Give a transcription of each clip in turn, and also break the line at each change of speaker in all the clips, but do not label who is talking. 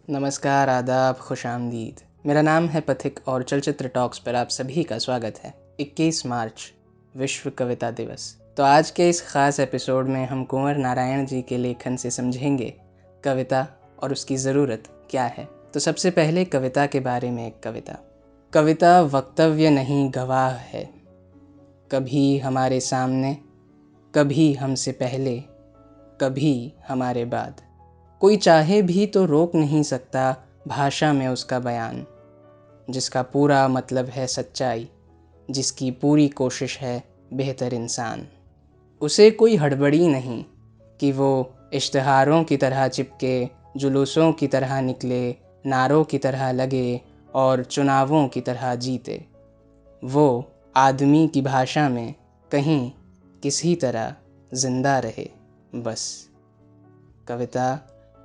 नमस्कार, आदाब, खुशामदीद। मेरा नाम है पथिक और चलचित्र टॉक्स पर आप सभी का स्वागत है। 21 मार्च विश्व कविता दिवस। तो आज के इस ख़ास एपिसोड में हम कुंवर नारायण जी के लेखन से समझेंगे कविता और उसकी ज़रूरत क्या है। तो सबसे पहले कविता के बारे में एक कविता। कविता वक्तव्य नहीं गवाह है, कभी हमारे सामने, कभी हमसे पहले, कभी हमारे बाद। कोई चाहे भी तो रोक नहीं सकता भाषा में उसका बयान, जिसका पूरा मतलब है सच्चाई, जिसकी पूरी कोशिश है बेहतर इंसान। उसे कोई हड़बड़ी नहीं कि वो इश्तिहारों की तरह चिपके, जुलूसों की तरह निकले, नारों की तरह लगे और चुनावों की तरह जीते। वो आदमी की भाषा में कहीं किसी तरह ज़िंदा रहे बस। कविता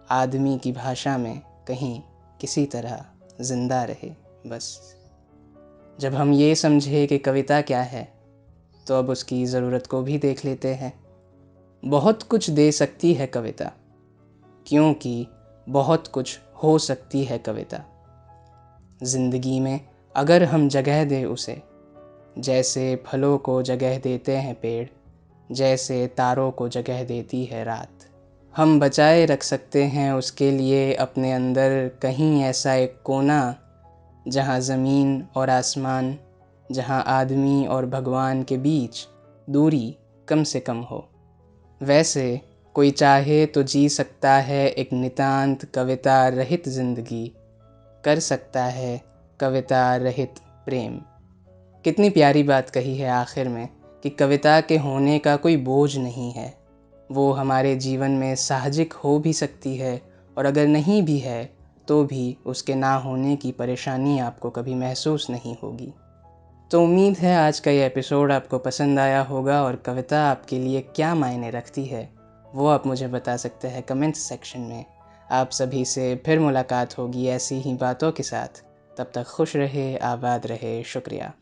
आदमी की भाषा में कहीं किसी तरह ज़िंदा रहे बस। जब हम ये समझे कि कविता क्या है, तो अब उसकी ज़रूरत को भी देख लेते हैं। बहुत कुछ दे सकती है कविता, क्योंकि बहुत कुछ हो सकती है कविता। ज़िंदगी में अगर हम जगह दें उसे, जैसे फलों को जगह देते हैं पेड़, जैसे तारों को जगह देती है रात। हम बचाए रख सकते हैं उसके लिए अपने अंदर कहीं ऐसा एक कोना, जहाँ ज़मीन और आसमान, जहाँ आदमी और भगवान के बीच दूरी कम से कम हो। वैसे कोई चाहे तो जी सकता है एक नितांत कविता रहित ज़िंदगी, कर सकता है कविता रहित प्रेम। कितनी प्यारी बात कही है आखिर में कि कविता के होने का कोई बोझ नहीं है। वो हमारे जीवन में साहजिक हो भी सकती है, और अगर नहीं भी है तो भी उसके ना होने की परेशानी आपको कभी महसूस नहीं होगी। तो उम्मीद है आज का ये एपिसोड आपको पसंद आया होगा, और कविता आपके लिए क्या मायने रखती है वो आप मुझे बता सकते हैं कमेंट्स सेक्शन में। आप सभी से फिर मुलाकात होगी ऐसी ही बातों के साथ। तब तक खुश रहे, आबाद रहे। शुक्रिया।